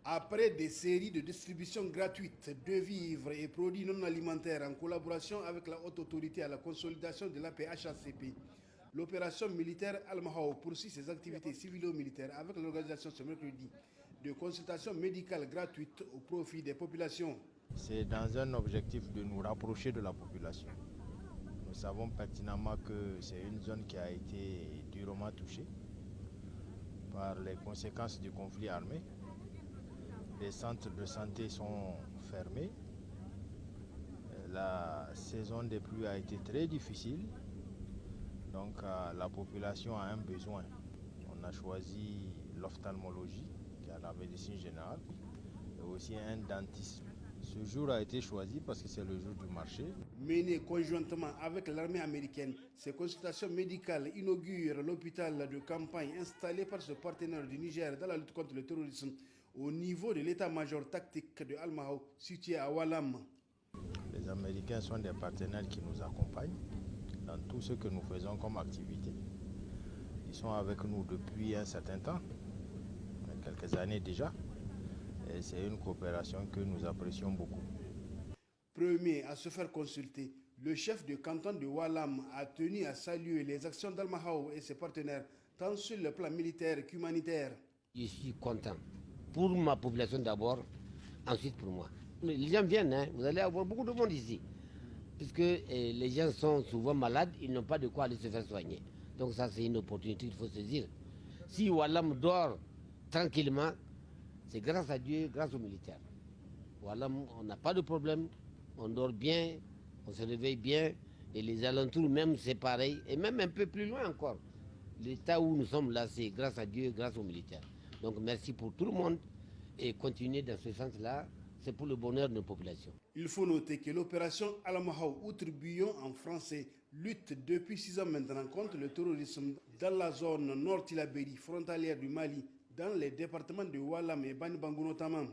Après des séries de distribution gratuites de vivres et produits non alimentaires en collaboration avec la haute autorité à la consolidation de l'APHACP, l'opération militaire Al-Mahou poursuit ses activités civilo-militaires avec l'organisation ce mercredi de consultations médicales gratuites au profit des populations. C'est dans un objectif de nous rapprocher de la population. Nous savons pertinemment que c'est une zone qui a été durement touchée par les conséquences du conflit armé. Les centres de santé sont fermés. La saison des pluies a été très difficile. Donc la population a un besoin. On a choisi l'ophtalmologie, qui est la médecine générale, et aussi un dentiste. Ce jour a été choisi parce que c'est le jour du marché. Menées conjointement avec l'armée américaine, ces consultations médicales inaugurent l'hôpital de campagne installé par ce partenaire du Niger dans la lutte contre le terrorisme au niveau de l'état-major tactique de Al-Mahou situé à Walam. Les Américains sont des partenaires qui nous accompagnent dans tout ce que nous faisons comme activité. Ils sont avec nous depuis un certain temps, quelques années déjà. Et c'est une coopération que nous apprécions beaucoup. Premier à se faire consulter, le chef de canton de Walam a tenu à saluer les actions d'Al-Mahou et ses partenaires, tant sur le plan militaire qu'humanitaire. Je suis content. Pour ma population d'abord, ensuite pour moi. Les gens viennent, hein. Vous allez avoir beaucoup de monde ici. Puisque les gens sont souvent malades, ils n'ont pas de quoi aller se faire soigner. Donc ça, c'est une opportunité qu'il faut saisir. Si Walam dort tranquillement, c'est grâce à Dieu, grâce aux militaires. Walam, on n'a pas de problème, on dort bien, on se réveille bien, et les alentours même, c'est pareil, et même un peu plus loin encore. L'état où nous sommes là, c'est grâce à Dieu, grâce aux militaires. Donc merci pour tout le monde, et continuer dans ce sens-là, c'est pour le bonheur de nos populations. Il faut noter que l'opération Al-Mahou, outre Buyon en français, lutte depuis 6 ans maintenant contre le terrorisme dans la zone nord-Tilabéri, frontalière du Mali, dans les départements de Walam et Bani Bangou notamment.